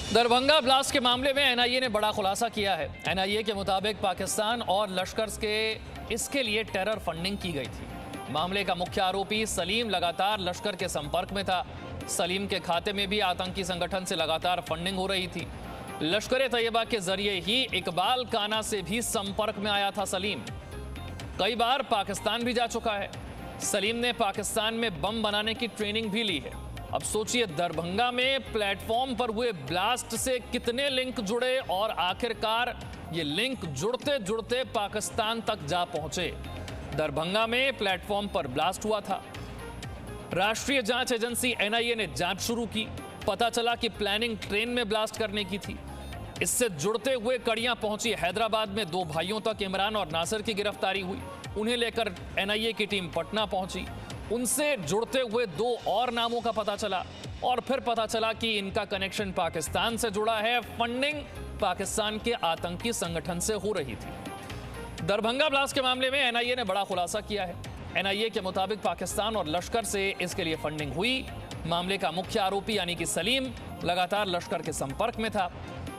Darbhanga blast के मामले में एनआईए ने बड़ा खुलासा किया है। एनआईए के मुताबिक पाकिस्तान और लश्कर के इसके लिए टेरर फंडिंग की गई थी। मामले का मुख्य आरोपी सलीम लगातार लश्कर के संपर्क में था। सलीम के खाते में भी आतंकी संगठन से लगातार फंडिंग हो रही थी। लश्कर तैयबा के जरिए ही इकबाल काना से भी संपर्क में आया था सलीम। कई बार पाकिस्तान भी जा चुका है। सलीम ने पाकिस्तान में बम बनाने की ट्रेनिंग भी ली है। अब सोचिए दरभंगा में प्लेटफॉर्म पर हुए ब्लास्ट से कितने लिंक जुड़े और आखिरकार ये लिंक जुड़ते जुड़ते पाकिस्तान तक जा पहुंचे। दरभंगा में प्लेटफॉर्म पर ब्लास्ट हुआ था। राष्ट्रीय जांच एजेंसी एनआईए ने जांच शुरू की। पता चला कि प्लानिंग ट्रेन में ब्लास्ट करने की थी। इससे जुड़ते हुए कड़ियां पहुंची हैदराबाद में। दो भाइयों तक इमरान और नासिर की गिरफ्तारी हुई। उन्हें लेकर एनआईए की टीम पटना पहुंची। उनसे जुड़ते हुए दो और नामों का पता चला और फिर पता चला कि इनका कनेक्शन पाकिस्तान से जुड़ा है। फंडिंग पाकिस्तान के आतंकी संगठन से हो रही थी। दरभंगा ब्लास्ट के मामले में एनआईए ने बड़ा खुलासा किया है। एनआईए के मुताबिक पाकिस्तान और लश्कर से इसके लिए फंडिंग हुई। मामले का मुख्य आरोपी यानी कि सलीम लगातार लश्कर के संपर्क में था।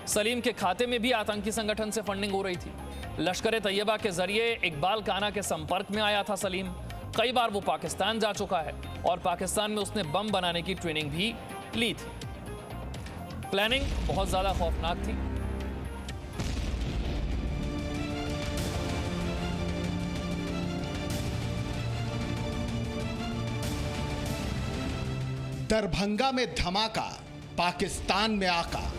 सलीम के खाते में भी आतंकी संगठन से फंडिंग हो रही थी। लश्कर तैयबा के जरिए इकबाल काना के संपर्क में आया था सलीम। कई बार वो पाकिस्तान जा चुका है और पाकिस्तान में उसने बम बनाने की ट्रेनिंग भी ली थी। प्लानिंग बहुत ज्यादा खौफनाक थी। दरभंगा में धमाका, पाकिस्तान में आका।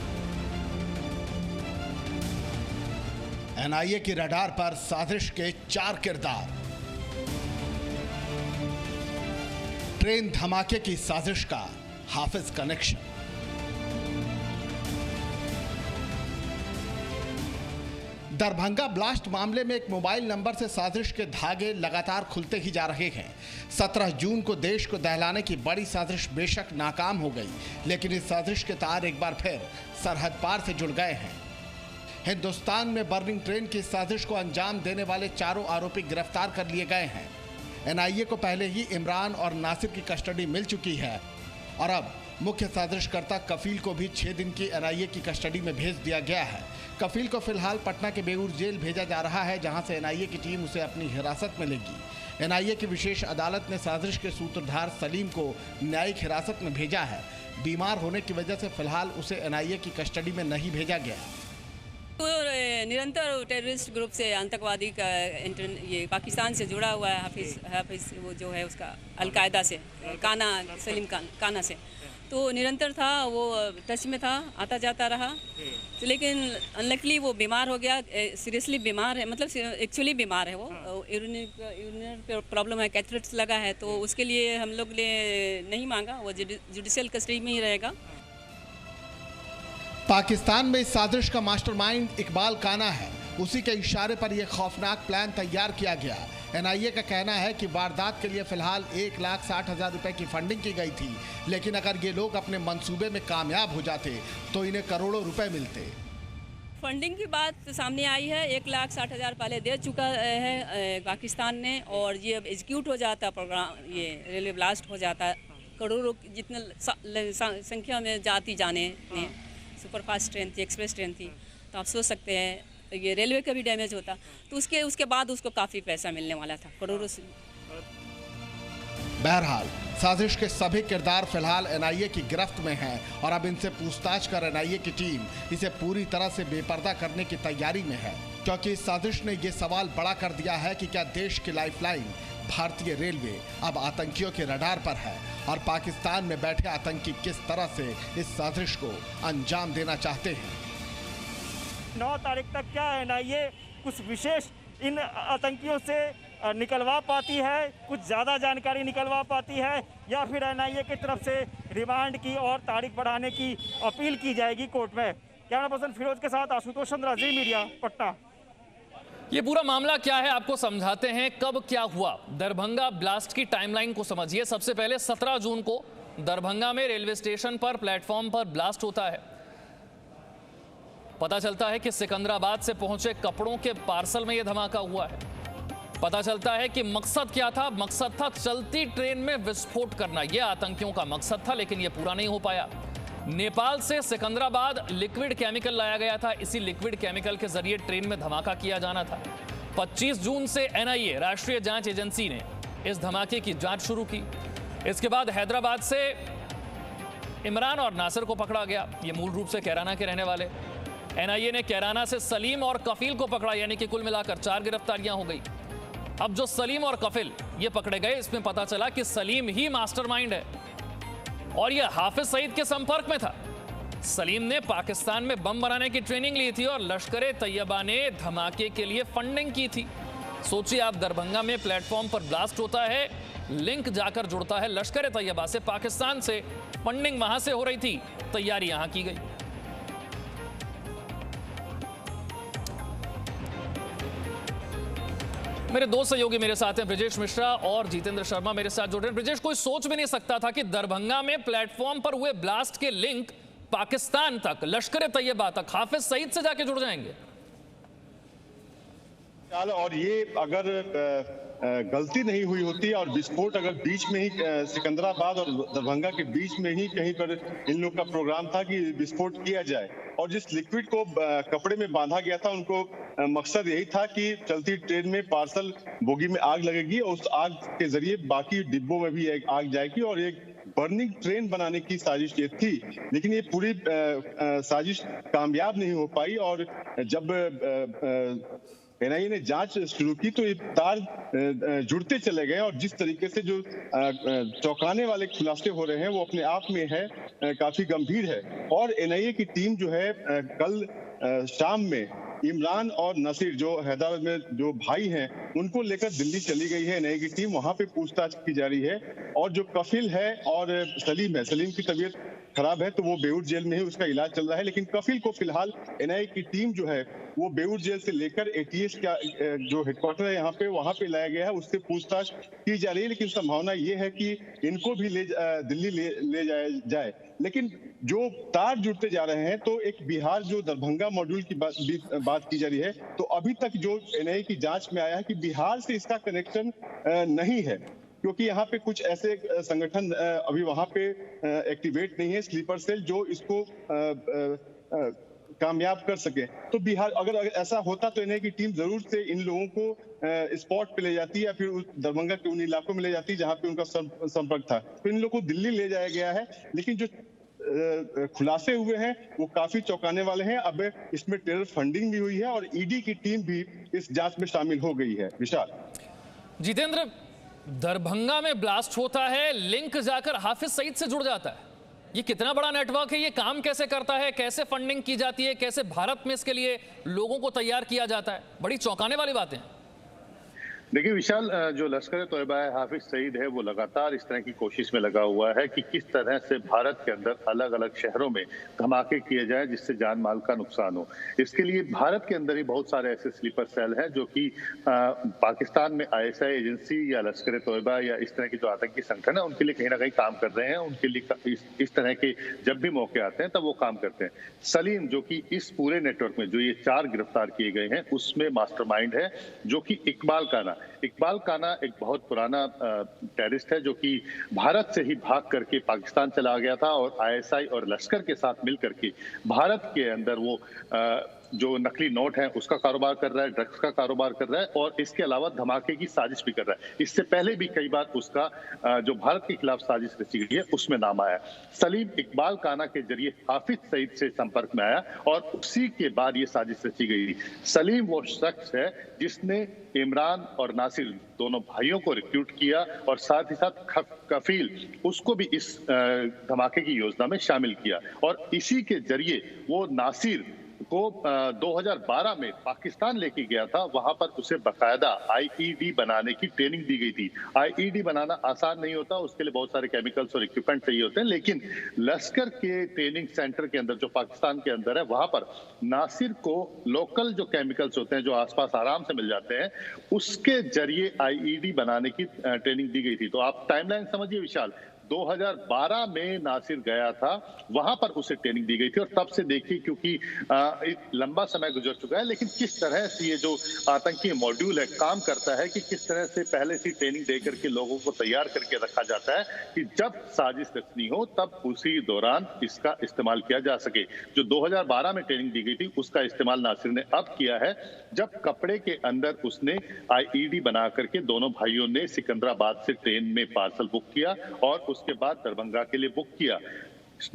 एनआईए की रडार पर साजिश के 4 किरदार। ट्रेन धमाके की साजिश का हाफिज कनेक्शन। दरभंगा ब्लास्ट मामले में एक मोबाइल नंबर से साजिश के धागे लगातार खुलते ही जा रहे हैं। 17 जून को देश को दहलाने की बड़ी साजिश बेशक नाकाम हो गई, लेकिन इस साजिश के तार एक बार फिर सरहद पार से जुड़ गए हैं। हिंदुस्तान में बर्निंग ट्रेन की साजिश को अंजाम देने वाले चारों आरोपी गिरफ्तार कर लिए गए हैं। एनआईए को पहले ही इमरान और नासिर की कस्टडी मिल चुकी है और अब मुख्य साजिशकर्ता कफील को भी 6 दिन की एनआईए की कस्टडी में भेज दिया गया है। कफील को फिलहाल पटना के बेऊर जेल भेजा जा रहा है, जहां से एनआईए की टीम उसे अपनी हिरासत में लेगी। एनआईए की विशेष अदालत ने साजिश के सूत्रधार सलीम को न्यायिक हिरासत में भेजा है। बीमार होने की वजह से फिलहाल उसे एनआईए की कस्टडी में नहीं भेजा गया। तो निरंतर टेररिस्ट ग्रुप से आतंकवादी का ये पाकिस्तान से जुड़ा हुआ है। हाफिज वो जो है उसका अलकायदा से काना सलीम काना से तो निरंतर था, वो टच में था, आता जाता रहा। तो लेकिन अनलकली वो बीमार हो गया। सीरियसली बीमार है, मतलब एक्चुअली बीमार है। वो यूरिनरी प्रॉब्लम है, कैथरेट्स लगा है। तो उसके लिए हम लोग ने नहीं मांगा, वो जुडिशियल कस्टडी में ही रहेगा। पाकिस्तान में इस साजिश का मास्टरमाइंड इकबाल काना है। उसी के इशारे पर यह खौफनाक प्लान तैयार किया गया। एनआईए का कहना है कि वारदात के लिए फिलहाल 1,60,000 रुपए की फंडिंग की गई थी, लेकिन अगर ये लोग अपने मंसूबे में कामयाब हो जाते तो इन्हें करोड़ों रुपए मिलते। फंडिंग की बात सामने आई है। 1,60,000 पहले दे चुका है पाकिस्तान ने, और ये अब एग्जीक्यूट हो जाता प्रोग्राम, ये रेलवे ब्लास्ट हो जाता, करोड़ों जितने संख्या में जाती जाने में सुपरफास्ट ट्रेन थी, एक्सप्रेस ट्रेन थी। तो आप सोच सकते हैं ये रेलवे का भी डैमेज होता, तो उसके बाद उसको काफ़ी पैसा मिलने वाला था, करोड़ों से। बहरहाल साजिश के सभी किरदार फिलहाल एनआईए की गिरफ्त में हैं और अब इनसे पूछताछ कर एनआईए की टीम इसे पूरी तरह से बेपर्दा करने की तैयारी में है, क्योंकि इस साजिश ने ये सवाल बड़ा कर दिया है कि क्या देश की लाइफलाइन भारतीय रेलवे अब आतंकियों के रडार पर है और पाकिस्तान में बैठे आतंकी किस तरह से इस साजिश को अंजाम देना चाहते हैं। 9 तारीख तक क्या एनआईए कुछ विशेष इन आतंकियों से निकलवा पाती है, कुछ ज़्यादा जानकारी निकलवा पाती है, या फिर एनआईए की तरफ से रिमांड की और तारीख बढ़ाने की अपील की जाएगी कोर्ट में। कैमरा पर्सन फिरोज के साथ आशुतोष चंद्र, जी मीडिया, पटना। ये पूरा मामला क्या है आपको समझाते हैं, कब क्या हुआ। दरभंगा ब्लास्ट की टाइमलाइन को समझिए। सबसे पहले 17 जून को दरभंगा में रेलवे स्टेशन पर प्लेटफॉर्म पर ब्लास्ट होता है। पता चलता है कि सिकंदराबाद से पहुंचे कपड़ों के पार्सल में यह धमाका हुआ है। पता चलता है कि मकसद क्या था। मकसद था चलती ट्रेन में विस्फोट करना। यह आतंकियों का मकसद था, लेकिन यह पूरा नहीं हो पाया। नेपाल से सिकंदराबाद लिक्विड केमिकल लाया गया था। इसी लिक्विड केमिकल के जरिए ट्रेन में धमाका किया जाना था। 25 जून से एनआईए राष्ट्रीय जांच एजेंसी ने इस धमाके की जांच शुरू की। इसके बाद हैदराबाद से इमरान और नासिर को पकड़ा गया। ये मूल रूप से कैराना के रहने वाले। एनआईए ने कैराना से सलीम और कफील को पकड़ा, यानी कि कुल मिलाकर 4 गिरफ्तारियां हो गई। अब जो सलीम और कफील ये पकड़े गए, इसमें पता चला कि सलीम ही मास्टरमाइंड है और ये हाफिज सईद के संपर्क में था। सलीम ने पाकिस्तान में बम बनाने की ट्रेनिंग ली थी और लश्कर तैयबा ने धमाके के लिए फंडिंग की थी। सोचिए आप, दरभंगा में प्लेटफॉर्म पर ब्लास्ट होता है, लिंक जाकर जुड़ता है लश्कर तैयबा से, पाकिस्तान से। फंडिंग वहां से हो रही थी, तैयारी यहां की गई। मेरे दो सहयोगी मेरे साथ हैं, ब्रिजेश मिश्रा और जितेंद्र शर्मा मेरे साथ जुड़ रहे हैं। ब्रिजेश, कोई सोच भी नहीं सकता था कि दरभंगा में प्लेटफॉर्म पर हुए ब्लास्ट के लिंक पाकिस्तान तक, लश्कर तैयबा तक, हाफिज सईद से जाके जुड़ जाएंगे। और ये अगर गलती नहीं हुई होती और विस्फोट अगर बीच में ही सिकंदराबाद और दरभंगा के बीच में ही कहीं पर इन लोग का प्रोग्राम था कि विस्फोट किया जाए, और जिस लिक्विड को कपड़े में बांधा गया था, उनको मकसद यही था कि चलती ट्रेन में पार्सल बोगी में आग लगेगी और उस आग के जरिए बाकी डिब्बों में भी एक आग जाएगी और एक बर्निंग ट्रेन बनाने की साजिश ये थी। लेकिन ये पूरी साजिश कामयाब नहीं हो पाई और जब एनआईए ने जांच शुरू की तो ये तार जुड़ते चले गए और जिस तरीके से जो चौंकाने वाले खुलासे हो रहे हैं वो अपने आप में है काफी गंभीर है। और एनआईए की टीम जो है कल शाम में इमरान और नसीर जो हैदराबाद में जो भाई हैं उनको लेकर दिल्ली चली गई है एनआईए की टीम। वहां पे पूछताछ की जा रही है और जो कफील है और सलीम है, सलीम की तबीयत खराब है तो वो बेऊर जेल में ही उसका इलाज चल रहा है, लेकिन कफील को फिलहाल एनआईए की टीम जो है वो बेऊर जेल से लेकर एटीएस का जो हेडक्वार्टर है यहाँ पे वहां पे लाया गया है, उससे पूछताछ की जा रही है। लेकिन संभावना ये है कि इनको भी दिल्ली ले जाया जाए। लेकिन जो तार जुड़ते जा रहे हैं तो एक बिहार जो दरभंगा मॉड्यूल की बात की जा रही है, तो अभी तक जो एनआईए की जांच में आया है कि बिहार से इसका कनेक्शन नहीं है, क्योंकि यहाँ पे कुछ ऐसे संगठन अभी वहां पे एक्टिवेट नहीं है, स्लीपर सेल, जो इसको कामयाब कर सके। तो बिहार अगर ऐसा होता तो एनआईए की टीम जरूर से इन लोगों को स्पॉट पे ले जाती या फिर उस दरभंगा के उन इलाकों में ले जाती जहां पे उनका संपर्क था। तो इन लोगों को दिल्ली ले जाया गया है, लेकिन जो खुलासे हुए हैं वो काफी चौंकाने वाले हैं। अब इसमें टेरर फंडिंग भी हुई है और ईडी की टीम भी इस जांच में शामिल हो गई है। विशाल। जितेंद्र, दरभंगा में ब्लास्ट होता है, लिंक जाकर हाफिज सईद से जुड़ जाता है। ये कितना बड़ा नेटवर्क है, ये काम कैसे करता है, कैसे फंडिंग की जाती है, कैसे भारत में इसके लिए लोगों को तैयार किया जाता है? बड़ी चौंकाने वाली बातें हैं। देखिए विशाल, जो लश्कर तैयबा है, हाफिज सईद है, वो लगातार इस तरह की कोशिश में लगा हुआ है कि किस तरह से भारत के अंदर अलग अलग शहरों में धमाके किए जाएं जिससे जान माल का नुकसान हो। इसके लिए भारत के अंदर ही बहुत सारे ऐसे स्लीपर सेल हैं जो कि पाकिस्तान में आईएसआई एजेंसी या लश्कर तैयबा या इस तरह के जो आतंकी संगठन है उनके लिए कहीं ना कहीं काम कर रहे हैं। उनके लिए इस तरह के जब भी मौके आते हैं तब वो काम करते हैं। सलीम, जो कि इस पूरे नेटवर्क में जो ये 4 गिरफ्तार किए गए हैं उसमें मास्टरमाइंड है, जो कि इकबाल काना एक बहुत पुराना टेररिस्ट है जो कि भारत से ही भाग करके पाकिस्तान चला गया था और आईएसआई और लश्कर के साथ मिलकर के भारत के अंदर वो जो नकली नोट है उसका कारोबार कर रहा है, ड्रग्स का कारोबार कर रहा है और इसके अलावा धमाके की साजिश भी कर रहा है। इससे पहले भी कई बार उसका जो भारत के खिलाफ साजिश रची गई है उसमें नाम आया। सलीम इकबाल काना के जरिए हाफिज सईद से संपर्क में आया और उसी के बाद ये साजिश रची गई। सलीम वो शख्स है जिसने इमरान और नासिर दोनों भाइयों को रिक्रूट किया और साथ ही साथ कफील उसको भी इस धमाके की योजना में शामिल किया और इसी के जरिए वो नासिर को 2012 में पाकिस्तान लेके गया था। वहां पर उसे बकायदा आईईडी बनाने की ट्रेनिंग दी गई थी। आईईडी बनाना आसान नहीं होता, उसके लिए बहुत सारे केमिकल्स और इक्विपमेंट चाहिए होते हैं, लेकिन लश्कर के ट्रेनिंग सेंटर के अंदर जो पाकिस्तान के अंदर है वहां पर नासिर को लोकल जो केमिकल्स होते हैं जो आसपास आराम से मिल जाते हैं उसके जरिए आईईडी बनाने की ट्रेनिंग दी गई थी। तो आप टाइमलाइन समझिए विशाल, 2012 में नासिर गया था, वहां पर उसे ट्रेनिंग दी गई थी। और तब से देखिए, क्योंकि एक लंबा समय गुजर चुका है, लेकिन किस तरह से ये जो आतंकी मॉड्यूल है काम करता है कि किस तरह से पहले से ट्रेनिंग दे करके लोगों को तैयार करके रखा जाता है कि जब साजिश रचनी हो तब उसी दौरान इसका इस्तेमाल किया जा सके। जो 2012 में ट्रेनिंग दी गई थी उसका इस्तेमाल नासिर ने अब किया है, जब कपड़े के अंदर उसने आईईडी बना करके दोनों भाइयों ने सिकंदराबाद से ट्रेन में पार्सल बुक किया और उसके बाद दरभंगा के लिए बुक किया।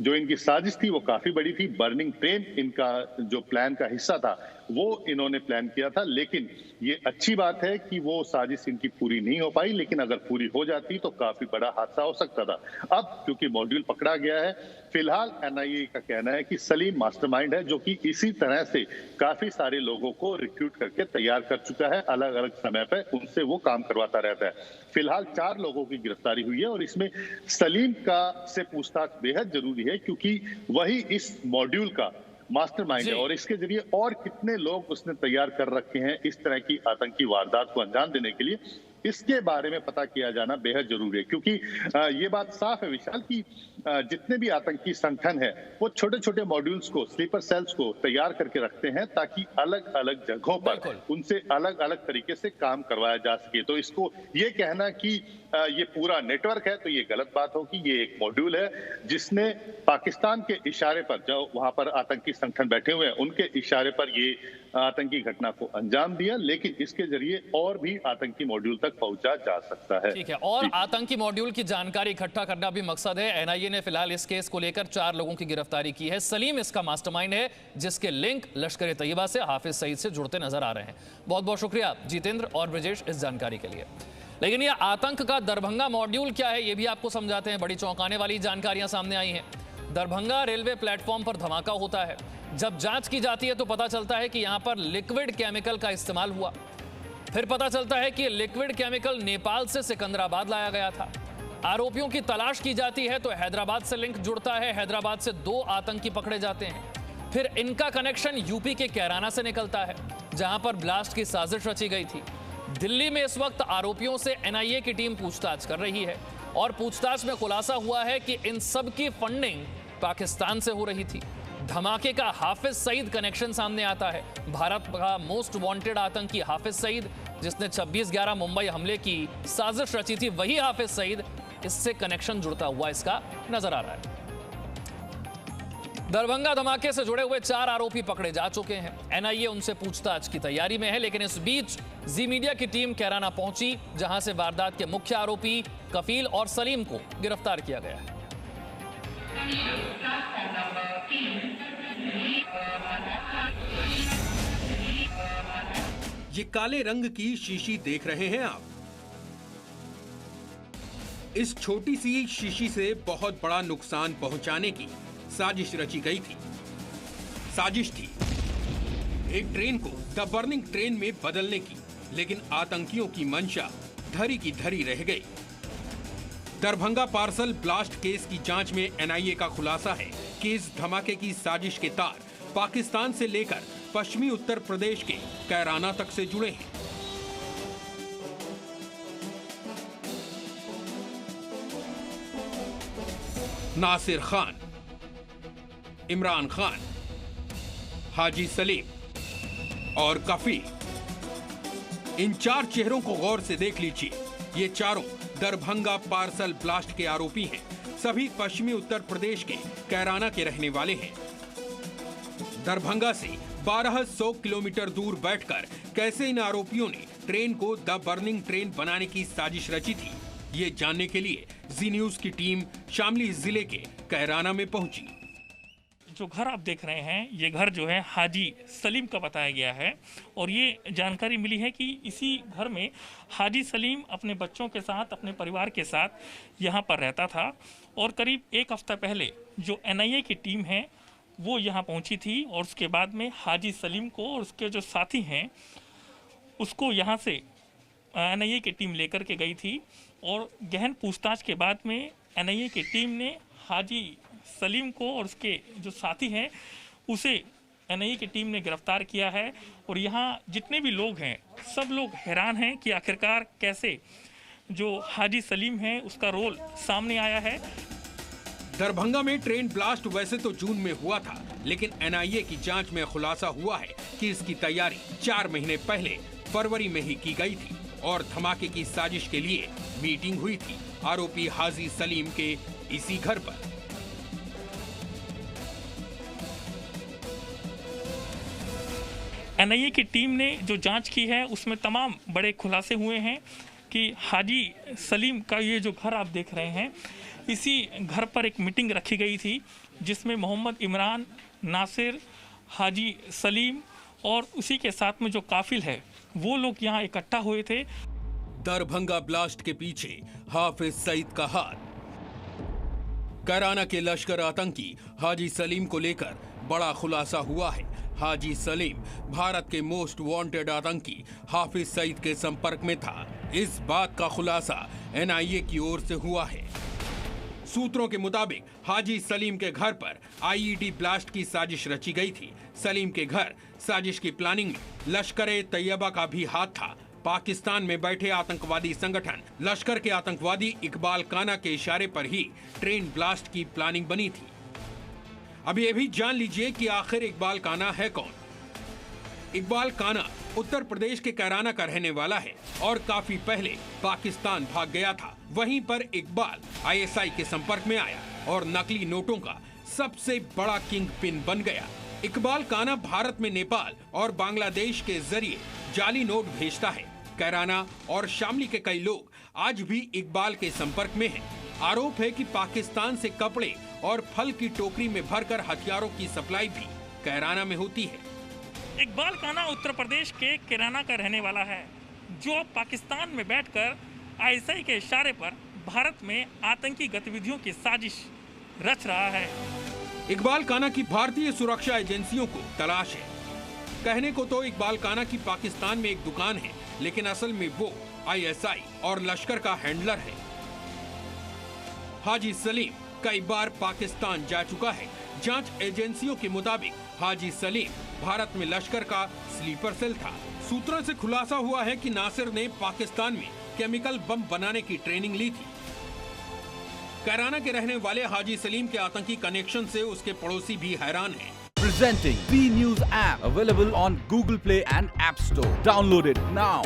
जो इनकी साजिश थी वो काफी बड़ी थी। बर्निंग ट्रेन इनका जो प्लान का हिस्सा था वो इन्होंने प्लान किया था, लेकिन ये अच्छी बात है कि वो साजिश इनकी पूरी नहीं हो पाई, लेकिन अगर पूरी हो जाती तो काफी बड़ा हादसा हो सकता था। अब क्योंकि मॉड्यूल पकड़ा गया है, फिलहाल एनआईए का कहना है कि सलीम मास्टरमाइंड है, जो कि इसी तरह से काफी सारे लोगों को रिक्रूट करके तैयार कर चुका है। अलग अलग समय पर उनसे वो काम करवाता रहता है। फिलहाल 4 लोगों की गिरफ्तारी हुई है और इसमें सलीम का से पूछताछ बेहद जरूरी है, क्योंकि वही इस मॉड्यूल का मास्टरमाइंड है और इसके जरिए और कितने लोग उसने तैयार कर रखे हैं इस तरह की आतंकी वारदात को अंजाम देने के लिए, इसके बारे में पता किया जाना बेहद जरूरी है। क्योंकि ये बात साफ है विशाल कि जितने भी आतंकी संगठन है वो छोटे छोटे मॉड्यूल्स को, स्लीपर सेल्स को तैयार करके रखते हैं ताकि अलग अलग जगहों पर उनसे अलग अलग तरीके से काम करवाया जा सके। तो इसको ये कहना कि ये पूरा नेटवर्क है तो ये गलत बात होगी। ये एक मॉड्यूल है जिसने पाकिस्तान के इशारे पर, जो वहां पर आतंकी संगठन बैठे हुए हैं उनके इशारे पर ये आतंकी घटना को अंजाम दिया, लेकिन इसके जरिए और भी आतंकी मॉड्यूल तक पहुंचा जा सकता है। ठीक है, और आतंकी मॉड्यूल की जानकारी इकट्ठा करना भी मकसद है। एनआईए ने फिलहाल इस केस को लेकर 4 लोगों की गिरफ्तारी की है। सलीम इसका मास्टरमाइंड है, जिसके लिंक लश्कर तैयबा से हाफिज सईद से जुड़ते नजर आ रहे हैं। बहुत बहुत शुक्रिया जितेंद्र और ब्रजेश इस जानकारी के लिए। लेकिन यह आतंक का दरभंगा मॉड्यूल क्या है, ये भी आपको समझाते हैं। बड़ी चौंकाने वाली जानकारियां सामने आई हैं। दरभंगा रेलवे प्लेटफॉर्म पर धमाका होता है। जब जांच की जाती है तो पता चलता है कि यहां पर लिक्विड केमिकल का इस्तेमाल हुआ। फिर पता चलता है कि लिक्विड केमिकल नेपाल से सिकंदराबाद लाया गया था। आरोपियों की तलाश की जाती है तो हैदराबाद से लिंक जुड़ता है। हैदराबाद से 2 आतंकी पकड़े जाते हैं। फिर इनका कनेक्शन यूपी के कैराना से निकलता है, जहां पर ब्लास्ट की साजिश रची गई थी। दिल्ली में इस वक्त आरोपियों से एनआईए की टीम पूछताछ कर रही है और पूछताछ में खुलासा हुआ है कि इन सब की फंडिंग पाकिस्तान से हो रही थी। धमाके का हाफिज सईद कनेक्शन सामने आता है। भारत का मोस्ट वांटेड आतंकी हाफिज सईद, जिसने 26/11 मुंबई हमले की साजिश रची थी, वही हाफिज सईद इससे कनेक्शन जुड़ता हुआ इसका नजर आ रहा है। दरभंगा धमाके से जुड़े हुए 4 आरोपी पकड़े जा चुके हैं। एनआईए उनसे पूछताछ की तैयारी में है, लेकिन इस बीच जी मीडिया की टीम कैराना पहुंची, जहां से वारदात के मुख्य आरोपी कफील और सलीम को गिरफ्तार किया गया है। ये काले रंग की शीशी देख रहे हैं आप। इस छोटी सी शीशी से बहुत बड़ा नुकसान पहुंचाने की साजिश रची गई थी। साजिश थी एक ट्रेन को द बर्निंग ट्रेन में बदलने की, लेकिन आतंकियों की मंशा धरी की धरी रह गई। दरभंगा पार्सल ब्लास्ट केस की जांच में एनआईए का खुलासा है कि इस धमाके की साजिश के तार पाकिस्तान से लेकर पश्चिमी उत्तर प्रदेश के कैराना तक से जुड़े हैं। नासिर खान, इमरान खान, हाजी सलीम और कफील, इन 4 चेहरों को गौर से देख लीजिए। ये चारों दरभंगा पार्सल ब्लास्ट के आरोपी हैं। सभी पश्चिमी उत्तर प्रदेश के कैराना के रहने वाले हैं। दरभंगा से 1200 किलोमीटर दूर बैठकर कैसे इन आरोपियों ने ट्रेन को द बर्निंग ट्रेन बनाने की साजिश रची थी, ये जानने के लिए जी न्यूज की टीम शामली जिले के कैराना में पहुंची। जो घर आप देख रहे हैं, ये घर जो है हाजी सलीम का बताया गया है और ये जानकारी मिली है कि इसी घर में हाजी सलीम अपने बच्चों के साथ, अपने परिवार के साथ यहाँ पर रहता था और करीब 1 हफ्ता पहले जो एनआईए की टीम है वो यहाँ पहुँची थी और उसके बाद में हाजी सलीम को और उसके जो साथी हैं उसको यहाँ से एनआईए की टीम लेकर के गई थी और गहन पूछताछ के बाद में एनआईए की टीम ने हाजी सलीम को और उसके जो साथी हैं उसे एनआईए की टीम ने गिरफ्तार किया है। और यहाँ जितने भी लोग हैं सब लोग हैरान हैं कि आखिरकार कैसे जो हाजी सलीम है उसका रोल सामने आया है। दरभंगा में ट्रेन ब्लास्ट वैसे तो जून में हुआ था, लेकिन एनआईए की जांच में खुलासा हुआ है कि इसकी तैयारी 4 महीने पहले फरवरी में ही की गई थी और धमाके की साजिश के लिए मीटिंग हुई थी आरोपी हाजी सलीम के इसी घर पर। एनआईए की टीम ने जो जांच की है उसमें तमाम बड़े खुलासे हुए हैं कि हाजी सलीम का ये जो घर आप देख रहे हैं, इसी घर पर एक मीटिंग रखी गई थी जिसमें मोहम्मद इमरान, नासिर, हाजी सलीम और उसी के साथ में जो काफिल है वो लोग यहाँ इकट्ठा हुए थे। दरभंगा ब्लास्ट के पीछे हाफिज सईद का हाथ। कैराना के लश्कर आतंकी हाजी सलीम को लेकर बड़ा खुलासा हुआ है। हाजी सलीम भारत के मोस्ट वांटेड आतंकी हाफिज सईद के संपर्क में था। इस बात का खुलासा एनआईए की ओर से हुआ है। सूत्रों के मुताबिक हाजी सलीम के घर पर आईईडी ब्लास्ट की साजिश रची गई थी। सलीम के घर साजिश की प्लानिंग में लश्कर-ए-तैयबा का भी हाथ था। पाकिस्तान में बैठे आतंकवादी संगठन लश्कर के आतंकवादी इकबाल काना के इशारे पर ही ट्रेन ब्लास्ट की प्लानिंग बनी थी। अब ये भी जान लीजिए कि आखिर इकबाल काना है कौन। इकबाल काना उत्तर प्रदेश के कैराना का रहने वाला है और काफी पहले पाकिस्तान भाग गया था। वहीं पर इकबाल आईएसआई के संपर्क में आया और नकली नोटों का सबसे बड़ा किंग पिन बन गया। इकबाल काना भारत में नेपाल और बांग्लादेश के जरिए जाली नोट भेजता है। कैराना और शामली के कई लोग आज भी इकबाल के संपर्क में हैं। आरोप है कि पाकिस्तान से कपड़े और फल की टोकरी में भरकर हथियारों की सप्लाई भी कैराना में होती है। इकबाल काना उत्तर प्रदेश के कैराना का रहने वाला है जो पाकिस्तान में बैठकर आईएसआई के इशारे पर भारत में आतंकी गतिविधियों की साजिश रच रहा है। इकबाल काना की भारतीय सुरक्षा एजेंसियों को तलाश है। कहने को तो इकबाल काना की पाकिस्तान में एक दुकान है, लेकिन असल में वो आईएसआई और लश्कर का हैंडलर है। हाजी सलीम कई बार पाकिस्तान जा चुका है। जांच एजेंसियों के मुताबिक हाजी सलीम भारत में लश्कर का स्लीपर सेल था। सूत्रों से खुलासा हुआ है कि नासिर ने पाकिस्तान में केमिकल बम बनाने की ट्रेनिंग ली थी। कैराना के रहने वाले हाजी सलीम के आतंकी कनेक्शन से उसके पड़ोसी भी हैरान हैं। Presenting B News app available on Google Play and App Store. Download it now.